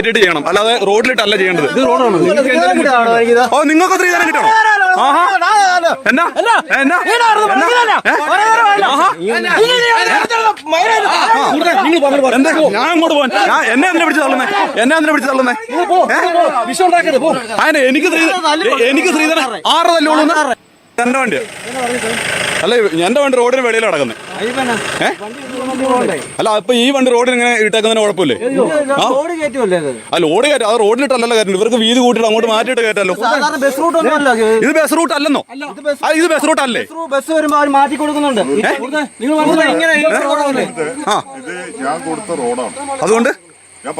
ചെയ്യണം, അല്ലാതെ റോഡിലിട്ടല്ല ചെയ്യേണ്ടത്. ഓ, നിങ്ങൾക്ക് സ്ത്രീധനം കിട്ടണോ? ആഹാ, എന്നാ എന്നാ ഞാൻ അങ്ങോട്ട് പോവാൻ എന്നെ എന്തിനാ പിടിച്ച് തള്ളുന്നേ? അതിന് എനിക്ക് സ്ത്രീധനം 6 തല്ലുള്ളൂ. എന്റെ വണ്ടിയാ അല്ല, എന്റെ വണ്ടി റോഡിന് വെളിയിൽ കിടക്കുന്നത്. അല്ല, അപ്പൊ ഈ വണ്ടി റോഡിന് ഇങ്ങനെ ഇട്ടേക്കുന്നതിന് കുഴപ്പമില്ലേ? ആ, ലോഡ് കയറ്റം അത് റോഡിലിട്ടല്ലല്ലോ കയറ്റുന്നത്. ഇവർക്ക് വീതി കൂട്ടിട്ട് അങ്ങോട്ട് മാറ്റിയിട്ട് കയറ്റല്ലോ. ഇത് ബസ് റൂട്ട് അല്ലെന്നോ? ഇത് ബസ് റൂട്ട് അല്ലേ? ബസ് വരുമ്പോ അവർ മാറ്റി കൊടുക്കുന്നുണ്ട്. അതുകൊണ്ട് ഞാൻ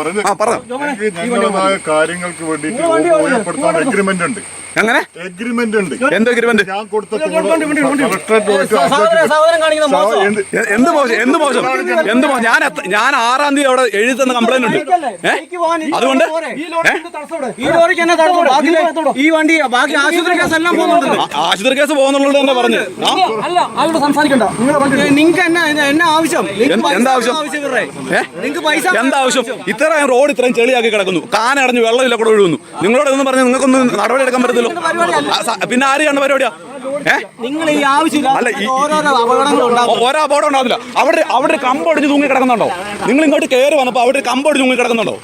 ഞങ്ങളുടേതായ കാര്യങ്ങൾക്ക് വേണ്ടിയിട്ട് എഗ്രിമെന്റ് ഉണ്ട്. എങ്ങനെ എഗ്രിമെന്റ് ഉണ്ട്? എന്ത് എഗ്രിമെന്റ്? ഞാൻ കൊടുത്ത എന്ത് മോശം? ഞാൻ 6-ാം തീയതി അവിടെ എഴുതി തന്ന കംപ്ലൈന്റ് ഉണ്ട്. അതുകൊണ്ട് ഈ വണ്ടി ബാക്കി ആശുപത്രി കേസ് എല്ലാം പോകുന്നുണ്ട്. ആശുപത്രി കേസ് പോകുന്നുള്ളത് തന്നെ പറഞ്ഞു. സംസാരിക്കണ്ട. നിങ്ങൾക്ക് എന്നാ ആവശ്യം? എന്താവശ്യം? എന്താവശ്യം? ഇത്രയും റോഡ് ഇത്രയും ചെളിയാക്കി കിടക്കുന്നു, കാനടഞ്ഞ് വെള്ളമില്ല കൂടെ ഒഴുകുന്നു. നിങ്ങളോട് എന്ന് പറഞ്ഞ് നിങ്ങൾക്കൊന്നും നടപടി എടുക്കാൻ പറ്റത്തില്ല. പിന്നെ ആരെയാണ് പരിപാടിയാ? നിങ്ങൾ ഈ ആവശ്യമില്ല. ഓരോ അപകടം ഉണ്ടാവില്ല. അവിടെ കമ്പൊടിഞ്ഞ് തൂങ്ങി കിടക്കുന്നുണ്ടോ? നിങ്ങൾ ഇങ്ങോട്ട് കയറി വന്നപ്പോ അവിടെ കമ്പൊടിഞ്ഞ് തൂങ്ങി കിടക്കുന്നുണ്ടോ?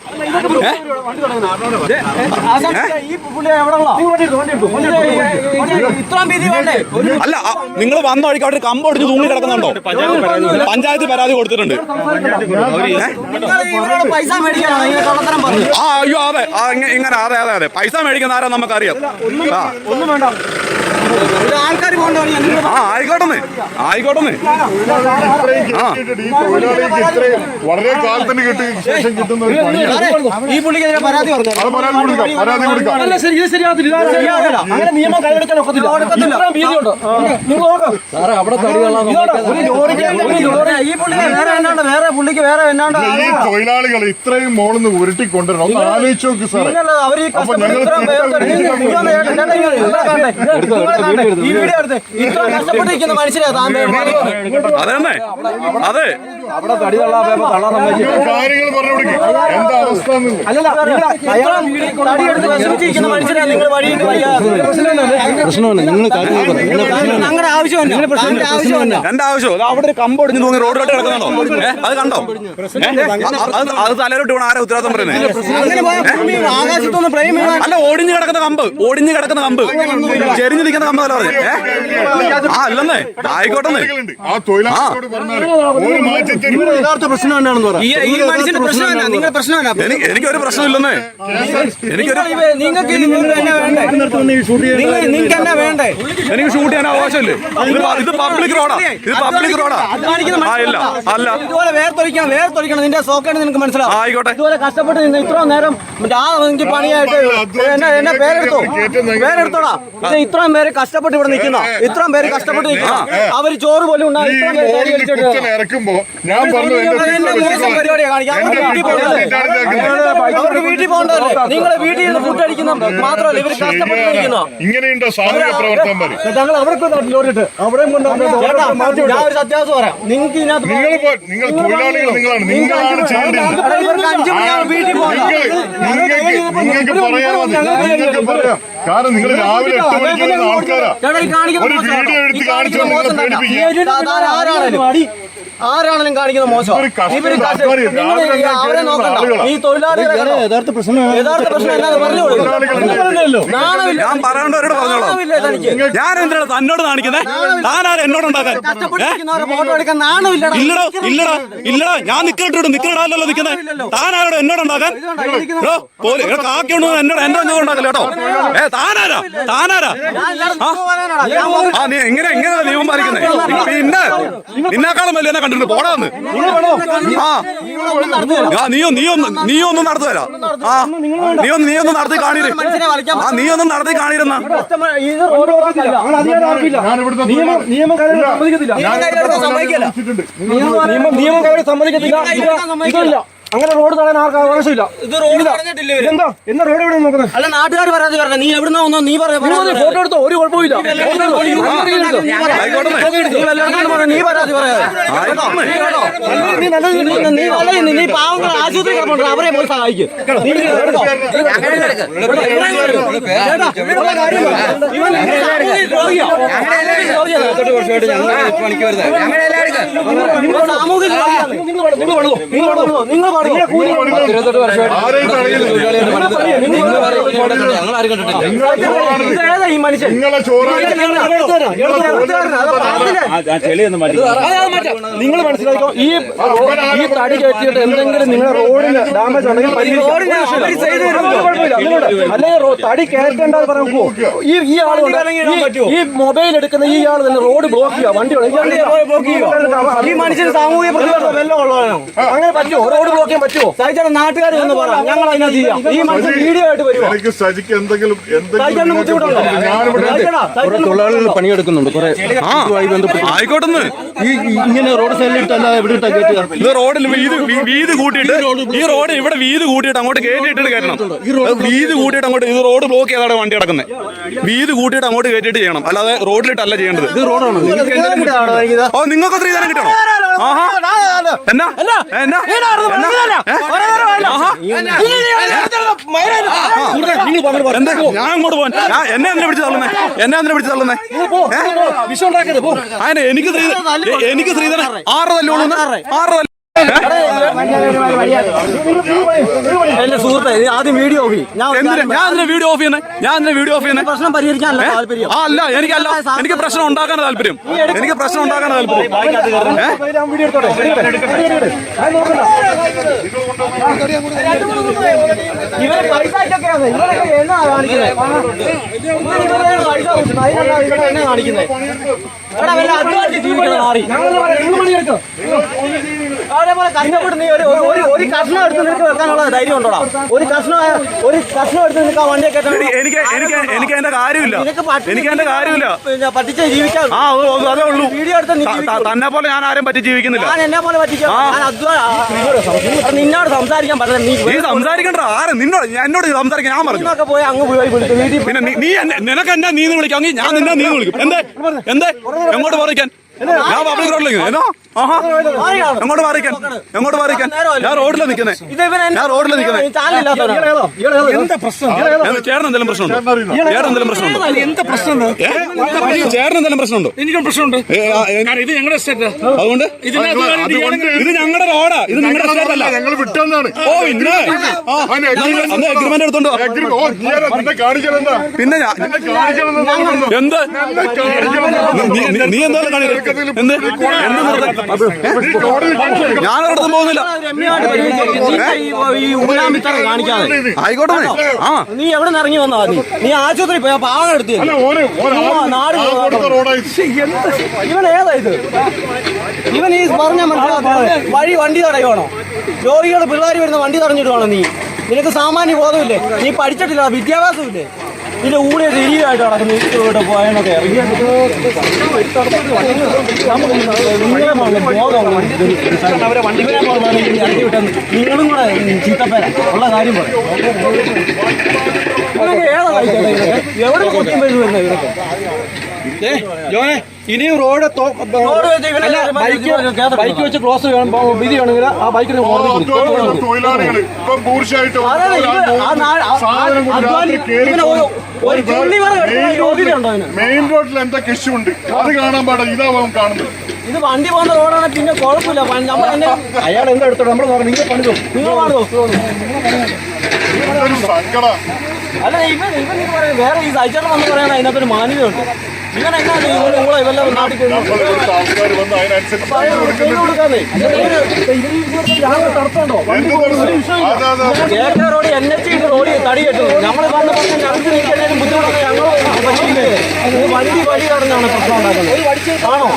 അല്ല, നിങ്ങൾ വന്ന വഴിക്ക് അവിടെ കമ്പൊടിഞ്ഞ് തൂങ്ങി കിടക്കുന്നുണ്ടോ? പഞ്ചായത്ത് പരാതി കൊടുത്തിട്ടുണ്ട്. ആ, അയ്യോ, അതെ, ഇങ്ങനെ അതെ അതെ അതെ പൈസ മേടിക്കുന്ന ആരാ നമുക്കറിയാം. ഒന്നും വേണ്ട, ആൾക്കാർ ആയിക്കോട്ടെ. വളരെ കാലത്തിന് ശേഷം കിട്ടുന്ന ഈ പുള്ളിക്ക് പരാതി കൊടുക്കാം. നിയമം കൈയെടുക്കാൻ ഒക്കത്തില്ല. വേറെ പുള്ളിക്ക് വേറെ എന്നാണ്ട് ഈ തൊഴിലാളികൾ ഇത്രയും മോളിന്ന് ഉരുട്ടിക്കൊണ്ടിരണം. ഒന്ന് ആലോചിച്ച് നോക്ക് സാറേ. അപ്പൊ ഞങ്ങൾ കഷ്ടപ്പെട്ടിരിക്കുന്ന മനുഷ്യരെ അതെ അതെ കാര്യങ്ങൾ പറഞ്ഞു കൊടുക്കും. എന്താ അവസ്ഥ? ഞങ്ങളുടെ ആവശ്യമല്ല. എന്റെ ആവശ്യം അവിടെ ഒരു കമ്പൊടിഞ്ഞ് തൂങ്ങി റോഡിലോട്ട് കിടക്കുന്നുണ്ടോ? അത് കണ്ടോ? അത് തലയിലോട്ട് വീണ ആരാ ഉത്തരവാദിത്തം പറയുന്നത്? അല്ല, ഒടിഞ്ഞു കിടക്കുന്ന കമ്പ് ചെരിഞ്ഞു നിൽക്കുന്ന കമ്പ് അല്ല പറഞ്ഞേ. ആ, അല്ലെന്നേ, ആയിക്കോട്ടെ. ആ തൊഴിലാളികളോട് പറഞ്ഞാൽ ഒരു മാറ്റത്തിന് യഥാർത്ഥ പ്രശ്നം എന്നാണെന്ന് പറയാം. ഈ മനുഷ്യന്റെ പ്രശ്നമല്ല, നിങ്ങളുടെ പ്രശ്നമല്ല. എനിക്കൊരു പ്രശ്നമില്ലെന്നേ. നിങ്ങൾക്ക് എന്നാ വേണ്ടേ? എനിക്ക് ഷൂട്ട് ചെയ്യാൻ അവകാശമില്ലേ? ഇത് പബ്ലിക് റോഡാ. അല്ല, ഇതുപോലെ വേർത്തൊഴിക്കണം. നിന്റെ സോക്കേട് നിനക്ക് മനസ്സിലാവും. ആയിക്കോട്ടെ. ഇതുപോലെ കഷ്ടപ്പെട്ട് നിന്ന് ഇത്രയും നേരം എനിക്ക് പണിയായിട്ട് എന്നെ പേരെടുത്തോടാ. ഇത്രയും പേര് കഷ്ടപ്പെട്ട് ഇവിടെ നിൽക്കുന്ന അവര് ചോറ് പോലും ഇറക്കുമ്പോ ഞാൻ പറഞ്ഞു അവർക്ക് വീട്ടിൽ പോകണ്ടല്ലേ? നിങ്ങളെ വീട്ടിൽ നിന്ന് ഫുഡ് അടിക്കുന്ന മാത്രമല്ല, ഇവർ കഷ്ടപ്പെട്ടിരിക്കുന്ന. ഇങ്ങനെയുണ്ടോ സാമൂഹ്യ പ്രവർത്തകന്മാര്? ഞങ്ങൾ അവർക്ക് ഞാൻ ഒരു സത്യാവസ്ഥ പറയാം. നിങ്ങൾക്ക് ഇതിനകത്ത് നിങ്ങൾ തൊഴിലാളികൾ നിങ്ങളാണ് ചെയ്യേണ്ടത്. നിങ്ങൾക്ക് പറയാം. കാരണം നിങ്ങൾ രാവിലെ 8 മണിക്ക് വരുന്ന ആൾക്കാരാ. ഒരു വീഡിയോ എടുത്ത് കാണിച്ചു ആരാണെങ്കിലും കാണിക്കുന്ന മോശം. അവരെ നോക്കണ്ട. ഈ തൊഴിലാളികളെ യഥാർത്ഥ പ്രശ്നം എന്നാന്ന് പറഞ്ഞോളൂ. ഞാൻ പറയേണ്ടവരോട് പറഞ്ഞോളാം. ഞാൻ എന്തിനാണ് തന്നോട് കാണിക്കുന്നത്? താനാരാ എന്നോട് ഉണ്ടാക്കാൻ? ഇല്ലടാ, ഞാൻ നിക്കണല്ലോ നിക്കുന്നത്. താനാരോട് എന്നോട് ഉണ്ടാക്കാൻ? കാക്കിയോണ്ട് എന്നോട് ഉണ്ടാക്കല്ലോ കേട്ടോ. താനാരാ നീ എങ്ങനെ നിയമം പാലിക്കുന്നത്? നിന്നെക്കാളും വലിയ എന്നെ കണ്ടിട്ടുണ്ട്. പോടാന്ന്. നീയൊന്നും നടത്തുവരാ. നീയൊന്നും നടത്തി കാണിരുന്ന അങ്ങനെ റോഡ് തടയാൻ ആർക്കും ആവശ്യമില്ല. ഇത് റോഡ് തടഞ്ഞിട്ടില്ല. എന്താ എന്നാ റോഡ് എവിടെ നോക്കുന്നത്? അല്ല നാട്ടുകാർ പരാതി പറഞ്ഞ നീ എവിടുന്ന വന്നോ നീ ഫോട്ടോ എടുത്തോ ഒരു കുഴപ്പമില്ല. നീ പരാതി പറയാതെ നീ പാവങ്ങൾ ആശുപത്രി കിടപ്പുണ്ട് അവരെ പോയി സഹായിക്കും. നിങ്ങൾ മനസ്സിലാക്കോ ഈ തടി കയറ്റിയിട്ട് എന്തെങ്കിലും നിങ്ങളുടെ റോഡിന് ഡാമേജ് ഉണ്ടെങ്കിൽ അല്ലെങ്കിൽ തടി കയറ്റേണ്ടത് പറയുമ്പോ ഈ ആളുണ്ട് ഈ മൊബൈൽ എടുക്കുന്ന ഈ ആൾ തന്നെ റോഡ് ബ്ലോക്ക് ചെയ്യുക വണ്ടി ഈ മനുഷ്യന് സാമൂഹിക പ്രതികരണം വല്ലതും ഉള്ളതാണോ? അങ്ങനെ പറ്റുമോ? റോഡ് ബ്ലോക്ക് ചെയ്യാൻ പറ്റുമോ? സഹിച്ചാൽ നാട്ടുകാർ ഒന്ന് പറ ഞങ്ങൾ അതിനകത്ത് ചെയ്യാം. ഈ മനുഷ്യൻ വീഡിയോ ആയിട്ട് വരുമോ? തൊഴിലാളികൾ പണിയെടുക്കുന്നുണ്ട് കുറെ ആയിക്കോട്ടെ. ഇങ്ങനെ റോഡ് സൈഡിലിട്ടല്ല എവിടെ ഇട്ടാ കയറ്റുക? ഇത് റോഡിൽ വീതി കൂട്ടിയിട്ട് ഈ റോഡ് ഇവിടെ വീതി കൂട്ടിയിട്ട് അങ്ങോട്ട് കയറ്റിയിട്ട് കയറ്റണം. വീതി കൂട്ടിയിട്ട് അങ്ങോട്ട് ഇത് റോഡ് ബ്ലോക്ക് ചെയ്താണ് വണ്ടി കിടക്കുന്നത്. വീതി കൂട്ടിയിട്ട് അങ്ങോട്ട് കയറ്റിയിട്ട് ചെയ്യണം, അല്ലാതെ റോഡിലിട്ടല്ല ചെയ്യേണ്ടത്. ഇത് റോഡാണ്. ഓ നിങ്ങൾക്ക് സ്ത്രീധനം കിട്ടണോ? എന്നാ ഞാൻ അങ്ങോട്ട് പോവാൻ എന്നെ എന്തിനാ പിടിച്ച് തള്ളുന്നേ? അതിന് എനിക്ക് സ്ത്രീധനം 6 തല്ലുള്ളൂ. 6 തല്ല് എന്റെ സുഹൃത്തെ ആദ്യം വീഡിയോ ഓഫ് ഞാൻ വീഡിയോ ഓഫ് ചെയ്യുന്നത് പ്രശ്നം പരിഹരിക്കാനല്ല താല്പര്യം. അല്ല എനിക്ക് പ്രശ്നം ഉണ്ടാക്കാൻ താല്പര്യം. ഇവരെ പൈസ ഇവരൊക്കെ എന്നാ കാണിക്കുന്നത്? കാണിക്കുന്നത് അതേപോലെ കഷ്ടപ്പെട്ട് നീ ഒരു കഷ്ണം എടുത്ത് നിനക്ക് വെക്കാനുള്ള ധൈര്യം ഉണ്ടോടാ? ഒരു കഷ്ണം എടുത്ത് നിനക്ക് ആ വണ്ടിയെ കയറ്റാൻ എനിക്ക് എന്റെ കാര്യമില്ല. പറ്റിച്ച് ജീവിക്കാൻ അതേ ഉള്ളൂ. വീഡിയോ എടുത്ത് തന്നെ പോലെ ഞാൻ ആരും പറ്റി ജീവിക്കുന്നില്ല. ഞാൻ എന്നെ പോലെ പറ്റിക്കാം. നിന്നോട് സംസാരിക്കാൻ പറ്റില്ല. നീ സംസാരിക്കണ്ട. എന്നോട് സംസാരിക്കാൻ ഞാൻ പറഞ്ഞു പോയി അങ്ങ് പോയി വിളിച്ചു വീട്ടിൽ. പിന്നെ നിനക്ക് എന്നാ നീന്ന് വിളിക്കാമെങ്കിൽ ഞാൻ നിന്നെ നീന്ന് വിളിക്കും. എന്തേ എങ്ങോട്ട് പറിക്കാൻ? ഞാൻ പബ്ലിക് റോഡിലേക്ക് എങ്ങോട്ട് മാറിക്കാൻ? ഞാൻ റോഡിലാണ് നിൽക്കുന്നത്. ചേട്ടൻ എന്തെങ്കിലും പ്രശ്നമുണ്ടോ? ചേട്ടൻ പ്രശ്നമുണ്ടോ? എനിക്കും പ്രശ്നമുണ്ട്. ഇത് ഞങ്ങളുടെ സ്റ്റേറ്റ്. അതുകൊണ്ട് ഇത് ഞങ്ങളുടെ റോഡാ. ഇത് നിങ്ങളുടെ സ്റ്റേറ്റ് അല്ല. ഞങ്ങൾ വിട്ടെന്നാണ്. ഓ പിന്നെ അഗ്രിമെന്റ് എടുത്തോണ്ടോ? പിന്നെ എന്ത് നീ എന്തായാലും കാണിക്കുന്നത്? ഞാനൊരിടത്തും പോകുന്നില്ല. ആയിക്കോട്ടെ. നീ എവിടെ നിന്ന് ഇറങ്ങി വന്നാ? നീ ആശുപത്രി പോയാ പാവം എടുത്തു. ഇവൻ ഏതാ ഇത്? ഇവൻ ഈ പറഞ്ഞ വഴി വണ്ടി തടയുവാണോ? രോഗികൾ പിള്ളേർ വരുന്ന വണ്ടി തടഞ്ഞിടുവാണോ? നിനക്ക് സാമാന്യ ബോധമില്ലേ? നീ പഠിച്ചിട്ടില്ല, വിദ്യാഭ്യാസം ഇല്ലേ? ഇതിന്റെ ഊടെ തിരിയായിട്ട് നടക്കുന്നു. ഇവിടെ പോയാലൊക്കെ നിങ്ങളും കൂടെ ചീത്തപ്പേര ഉള്ള കാര്യം പറയും. എവിടെ കൊത്തിയും വരുന്ന ഇവരൊക്കെ ഇനിയും റോഡ് ബൈക്ക് വെച്ച് ക്ലോസ് വിധി വേണമെങ്കിൽ ആ ബൈക്കിന് തൊഴിലാളികൾ ഇപ്പം പൂർച്ചയായിട്ടും മെയിൻ റോഡിൽ എന്തൊക്കെ ഇഷ്യൂ ഉണ്ട് അത് കാണാൻ പാടില്ല. ഇതാ കാണുന്നത്. ഇത് വണ്ടി പോകുന്ന റോഡാണ്. പിന്നെ കുഴപ്പമില്ല. നമ്മൾ തന്നെ അയാൾ എന്താ എടുത്തോ നമ്മൾ നിങ്ങൾ പണിതോ സങ്കടം. അല്ല ഇവൻ വേറെ ഈ സൈച്ചേട്ടൻ വന്ന് പറയാൻ അതിനകത്തൊരു മാന്യതയുണ്ട്. ഇവൻ എന്നാ നിങ്ങളെ ഇവെല്ലാം നാട്ടിൽ റോഡ് NH റോഡ് തടി കെട്ടുന്നു. നമ്മൾ വന്ന് പറഞ്ഞാൽ ഞങ്ങൾക്ക് നിൽക്കുന്നതിന് ബുദ്ധിമുട്ടാണ്. ഞങ്ങൾ വണ്ടി വഴി തടഞ്ഞാണ് പ്രശ്നം ഉണ്ടാക്കുന്നത്. ആണോ?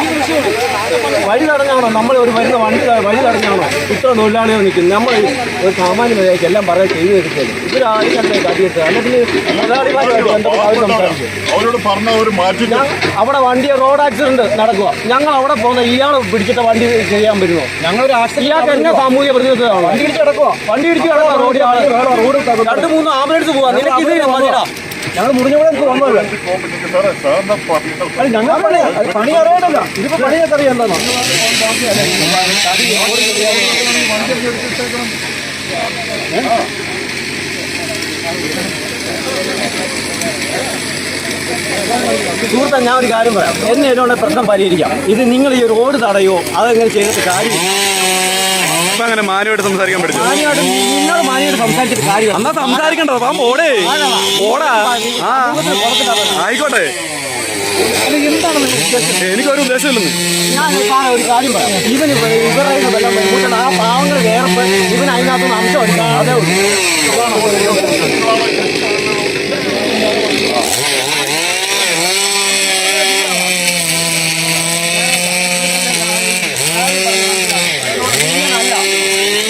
വഴി തടഞ്ഞാണോ? നമ്മൾ ഒരു വരുന്ന വഴി തടഞ്ഞാണോ ഇത്ര തൊഴിലാളികൾ നിൽക്കുന്നത്? നമ്മൾ ഒരു സാമാന്യ മര്യാദയ്ക്ക് എല്ലാം പറയാൻ ചെയ്തു എടുക്കുന്നത്. ഇവരാരും കണ്ടേ കടിയിട്ട് അല്ലെങ്കിൽ മുതലാളിമാരുമായിട്ട് ബന്ധപ്പെട്ട് അവർ സംസാരിക്കും. അവരോട് പറഞ്ഞ ഒരു മാറ്റി അവിടെ വണ്ടി റോഡ് ആക്സിഡന്റ് നടക്കുക, ഞങ്ങൾ അവിടെ പോകുന്ന ഇയാൾ പിടിച്ചിട്ട് വണ്ടി ചെയ്യാൻ പറ്റുമോ? ഇയാൾക്ക് എന്നെ സാമൂഹിക പ്രതിനിധിയാണ്. വണ്ടി ഇടിച്ച് കിടക്കുക റോഡ് 2-3 ആംബുലൻസ് പോവാ. നിനക്ക് ഇത് മതിടാ. ഞങ്ങൾ മുറിഞ്ഞവിടെ വന്നല്ലോ. ഞങ്ങൾ പണി അറിയണ്ടല്ല, ഇതിപ്പോ പണിയൊക്കെ അറിയാം എന്താണോ. സുഹൃത്തെ, ഞാൻ ഒരു കാര്യം പറയാം. എന്നെ എന്നോട് പ്രശ്നം പരിഹരിക്കാം. ഇത് നിങ്ങൾ ഈ റോഡ് തടയോ അതെങ്ങനെ ചെയ്തിട്ട് കാര്യം? അങ്ങനെ മാനുവായിട്ട് സംസാരിക്കാൻ പഠിച്ചു. നിങ്ങൾ മാനുവായിട്ട് സംസാരിച്ചിട്ട് കാര്യം എന്നാ സംസാരിക്കണ്ടോ? ഓടേ ഓടാ. ആ ആയിക്കോട്ടെ, എനിക്കൊരു ഉദ്ദേശമില്ലെന്ന്. ഞാൻ ഒരു കാര്യം പറയാം. ഇവരുടെ ആ പാവങ്ങൾ വേർപ്പ് ഇവൻ അതിനകത്തുനിന്ന് അംശം എടുക്കാം. അതേ ഉള്ളൂ.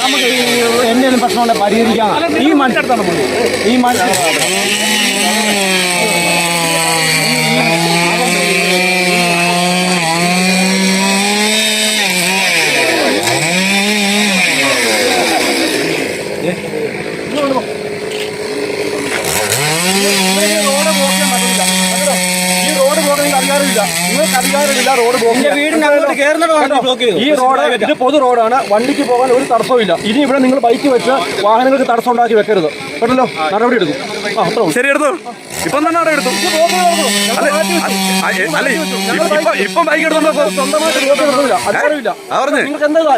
നമുക്ക് എന്തെങ്കിലും പ്രശ്നമുണ്ടെ പരിഹരിക്കാം. ഈ മനുഷ്യർത്താണ് ഈ മനുഷ്യർ ഈ റോഡ് ഇത് പൊതു റോഡാണ്. വണ്ടിക്ക് പോകാൻ ഒരു തടസ്സമില്ല. ഇനി ഇവിടെ നിങ്ങൾ ബൈക്ക് വെച്ച് വാഹനങ്ങൾക്ക് തടസ്സം ഉണ്ടാക്കി വെക്കരുത് കേട്ടല്ലോ. നടപടി എടുക്കും. ശരി, എടുത്തു. ഇപ്പം തന്നെ അവിടെ എടുത്തു. ഇപ്പം ബൈക്ക് എടുത്തോണ്ടോ?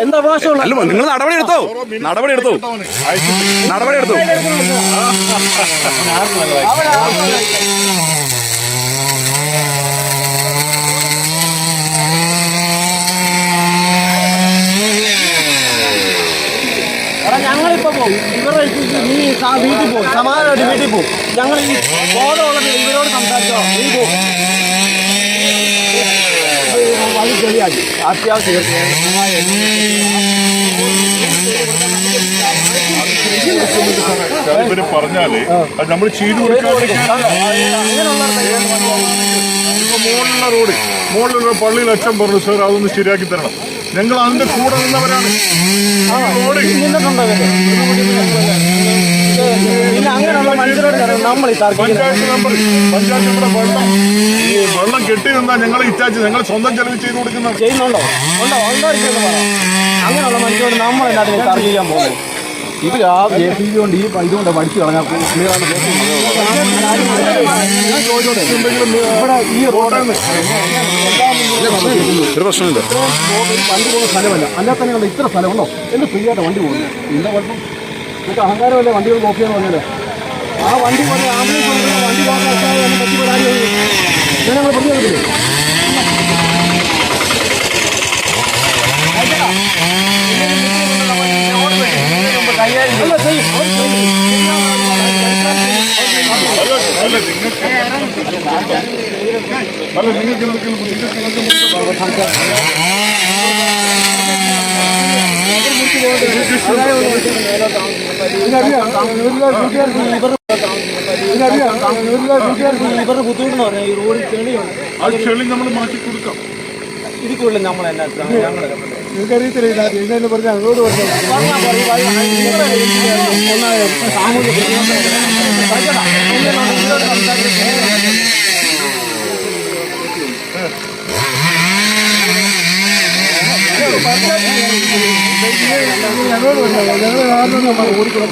എന്താ അവകാശമുള്ള? അല്ല, നിങ്ങൾ നടപടി എടുത്തോ? നടപടി എടുത്തു. ഞങ്ങളിപ്പോ പോകും. ഇവരുടെ നീ വീട്ടിൽ പോകും, സമാധാനമായിട്ട് വീട്ടിൽ പോകും. ഞങ്ങൾ ഈ ബോധമുള്ളത് ഇവരോട് സംസാരിച്ചോ. നീ പോകും വഴി ശരിയാക്കി അത്യാവശ്യം. ഇവര് പറഞ്ഞാല് അത് നമ്മൾ ചെയ്തു കൊടുക്കാതെ മുകളിലുള്ള പള്ളിയിൽ അച്ഛൻ പറഞ്ഞു, സാർ അതൊന്ന് ശരിയാക്കി തരണം. ഞങ്ങൾ അതിന്റെ കൂടെ നിന്നവരാണ്. പഞ്ചായത്ത് വെള്ളം കെട്ടി നിന്നാൽ ഞങ്ങൾ ഇറ്റാച്ച് ഞങ്ങൾ സ്വന്തം ചെലവ് ചെയ്ത് കൊടുക്കുന്നത് ചെയ്യുന്നുണ്ടോ? അങ്ങനെയുള്ള മനുഷ്യരോട് നമ്മൾ എല്ലാത്തിനും തർക്കിക്കാൻ പോകുന്നു. ഇത് ആ JCB കൊണ്ട് ഈ ഇതുകൊണ്ട് പഠിച്ചു കളഞ്ഞാൽ ഇവിടെ ഈ റോഡ് ഒരു പ്രശ്നമില്ല. വണ്ടി പോകുന്ന സ്ഥലമല്ല. അല്ലാതെ തന്നെ കണ്ട ഇത്ര സ്ഥലമുണ്ടോ? എന്ത് ഫ്രീ ആയിട്ട് വണ്ടി പോകുന്നു? എന്താ കുഴപ്പം? നിങ്ങൾക്ക് അഹങ്കാരമല്ലേ വണ്ടികൾ നോക്കിയെന്ന് പറഞ്ഞാൽ? ആ വണ്ടി പോലെ ആംബുലൻസ് വണ്ടി പോകാൻ പറ്റിയ ഞങ്ങൾ പ്രതികരിക്കില്ലേ? ഇവരുടെ ബുദ്ധിമുട്ടെന്ന് പറഞ്ഞാൽ ഈ റോഡിൽ ചെളിയാണ്. അത് ചെളി നമ്മൾ മാറ്റി കൊടുക്കാം. ഇതിക്കുള്ളിൽ നമ്മളെന്നാ നിങ്ങൾക്കറിയത്തില്ല. ഇതെന്ന് പറഞ്ഞാൽ അങ്ങോട്ട് ഞങ്ങൾ ഓടിക്കണം.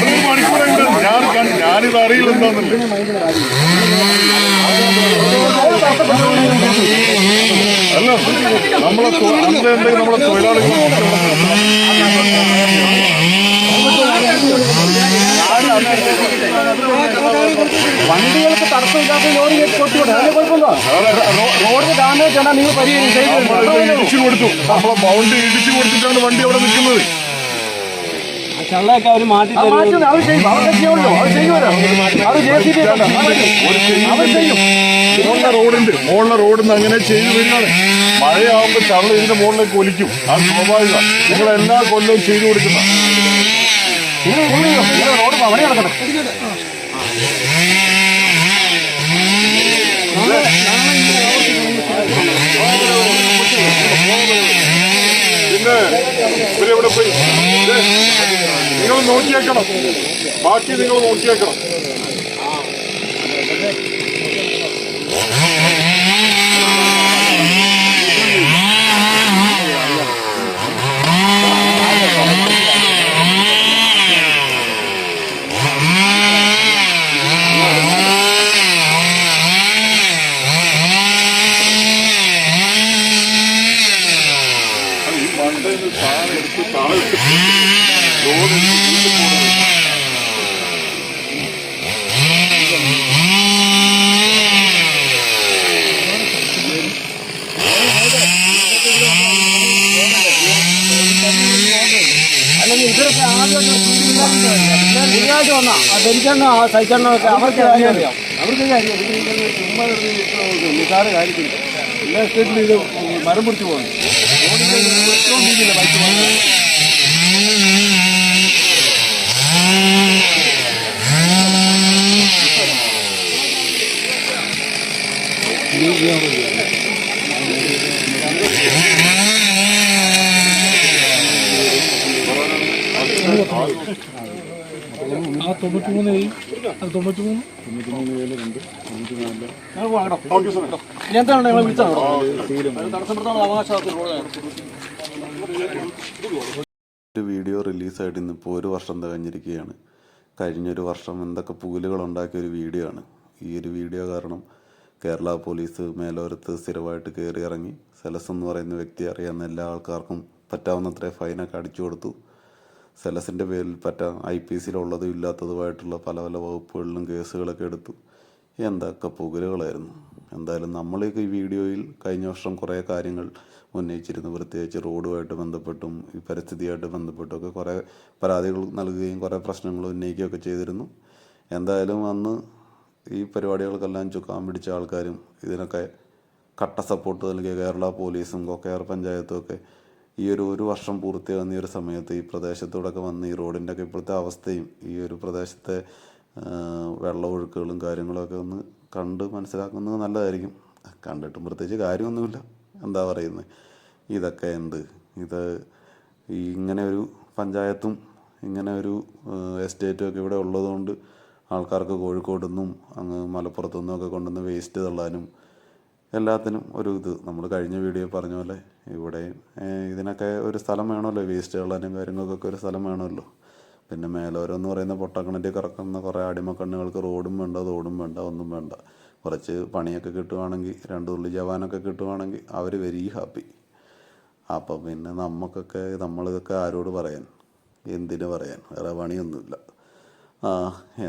എല്ലാ മണിക്കൂറുണ്ട്. ഞാനിത് അറിയില്ല എന്താന്നല്ലേ. അല്ല, നമ്മളെ തൊഴിലാളികൾ വണ്ടികൾക്ക് തടസ്സമില്ലാത്ത ലോറി കൊടുത്തുകൂടെ? അതിന് കുഴപ്പമില്ല. റോഡിന് ഡാമേജ് ആണ് നിങ്ങൾ ഇടിച്ചു കൊടുത്തു. നമ്മളെ ബൗണ്ടറി ഇടിച്ചു കൊടുത്തിട്ടാണ് വണ്ടി അവിടെ നിൽക്കുന്നത്. ചള്ളയൊക്കെ അവർ മാറ്റി അവർ ചെയ്യും. അവർക്ക് ചെയ്യുമല്ലോ. അവർ ചെയ്യുമല്ലോ. അവർ JCB മുകളിലെ റോഡിൽ നിന്ന് അങ്ങനെ ചെയ്തു വരികയാണ്. മഴയാവുമ്പോൾ ചള്ള ഇതിന്റെ മുകളിലേക്ക് ഒലിക്കും. അത് സ്വാഭാവിക. നിങ്ങൾ എല്ലാ കൊല്ലവും ചെയ്തു കൊടുക്കുന്ന റോഡ് പണി നടക്കണം. പിന്നെ ഇവരെവിടെ പോയി? നിങ്ങൾ നോക്കിയേക്കണം. ബാക്കി നിങ്ങൾ നോക്കിയേക്കണം. ഇവരൊക്കെ ആദ്യം വന്നാ ധരിക്കണോ സഹിക്കണമൊക്കെ അവർക്ക് അറിയാം. അവർക്ക് കാര്യം ചുമ്മാ നിസാര കാര്യത്തില്ല. എല്ലാ സ്റ്റേറ്റിലും ഇത് മരം പിടിച്ചു പോകുന്നു. ഏറ്റവും രീതിയില്ല ബൈക്ക് പോകുന്നത്. ഒരു വീഡിയോ റിലീസായിട്ട് ഇന്നിപ്പോൾ 1 വർഷം തികഞ്ഞിരിക്കുകയാണ്. കഴിഞ്ഞൊരു വർഷം എന്തൊക്കെ പുകലുകൾ ഉണ്ടാക്കിയ ഒരു വീഡിയോ ആണ്. ഈ ഒരു വീഡിയോ കാരണം കേരള പോലീസ് മേലോരത്ത് സ്ഥിരമായിട്ട് കയറി ഇറങ്ങി സെലസ് എന്ന് പറയുന്ന വ്യക്തി അറിയാവുന്ന എല്ലാ ആൾക്കാർക്കും പറ്റാവുന്നത്ര ഫൈനൊക്കെ അടിച്ചു കൊടുത്തു. സെലസിൻ്റെ പേരിൽ IPCയിലുള്ളതും ഇല്ലാത്തതുമായിട്ടുള്ള പല പല വകുപ്പുകളിലും കേസുകളൊക്കെ എടുത്തു. എന്തൊക്കെ പുകലുകളായിരുന്നു. എന്തായാലും നമ്മളൊക്കെ ഈ വീഡിയോയിൽ കഴിഞ്ഞ വർഷം കുറേ കാര്യങ്ങൾ ഉന്നയിച്ചിരുന്നു. പ്രത്യേകിച്ച് റോഡുമായിട്ട് ബന്ധപ്പെട്ടും ഈ പരിസ്ഥിതിയായിട്ട് ബന്ധപ്പെട്ടുമൊക്കെ കുറേ പരാതികൾ നൽകുകയും കുറേ പ്രശ്നങ്ങൾ ഉന്നയിക്കുകയൊക്കെ ചെയ്തിരുന്നു. എന്തായാലും അന്ന് ഈ പരിപാടികൾക്കെല്ലാം ചുക്കാൻ പിടിച്ച ആൾക്കാരും ഇതിനൊക്കെ കട്ട സപ്പോർട്ട് നൽകിയ കേരള പോലീസും കൊക്കയാർ പഞ്ചായത്തും ഒക്കെ ഈ ഒരു വർഷം പൂർത്തിയാകുന്ന ഈ ഒരു സമയത്ത് ഈ പ്രദേശത്തൂടെയൊക്കെ വന്ന് ഈ റോഡിൻ്റെയൊക്കെ ഇപ്പോഴത്തെ അവസ്ഥയും ഈ ഒരു പ്രദേശത്തെ വെള്ളമൊഴുക്കുകളും കാര്യങ്ങളൊക്കെ ഒന്ന് കണ്ട് മനസ്സിലാക്കുന്നത് നല്ലതായിരിക്കും. കണ്ടിട്ടും പ്രത്യേകിച്ച് കാര്യമൊന്നുമില്ല. എന്താ പറയുന്നത്, ഇതൊക്കെ ഇത് ഇങ്ങനെ ഒരു പഞ്ചായത്തും ഇങ്ങനെ ഒരു എസ്റ്റേറ്റും ഒക്കെ ഇവിടെ ഉള്ളതുകൊണ്ട് ആൾക്കാർക്ക് കോഴിക്കോട് നിന്നും അങ്ങ് മലപ്പുറത്തു നിന്നൊക്കെ കൊണ്ടുവന്ന് വേസ്റ്റ് തള്ളാനും എല്ലാത്തിനും ഒരു നമ്മൾ കഴിഞ്ഞ വീഡിയോ പറഞ്ഞ പോലെ ഇവിടെ ഇതിനൊക്കെ ഒരു സ്ഥലം വേണമല്ലോ. വേസ്റ്റ് തള്ളാനും കാര്യങ്ങൾക്കൊക്കെ ഒരു സ്ഥലം വേണമല്ലോ. പിന്നെ മേലോരം എന്ന് പറയുന്ന പൊട്ടക്കണറ്റി കറക്കുന്ന കുറേ അടിമക്കണ്ണുകൾക്ക് റോഡും വേണ്ട തോടും വേണ്ട ഒന്നും വേണ്ട. കുറച്ച് പണിയൊക്കെ കിട്ടുവാണെങ്കിൽ 2 തുള്ളി ജവാനൊക്കെ കിട്ടുവാണെങ്കിൽ അവർ വെരി ഹാപ്പി. അപ്പം പിന്നെ നമ്മളിതൊക്കെ ആരോട് പറയാൻ, എന്തിനു പറയാൻ, വേറെ പണിയൊന്നുമില്ല.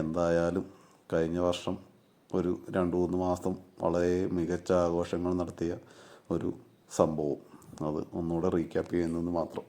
എന്തായാലും കഴിഞ്ഞ വർഷം ഒരു 2-3 മാസം വളരെ മികച്ച ആഘോഷങ്ങൾ നടത്തിയ ഒരു സംഭവം അത് ഒന്നുകൂടെ റീക്യാപ്പ് ചെയ്യുന്നത് മാത്രം.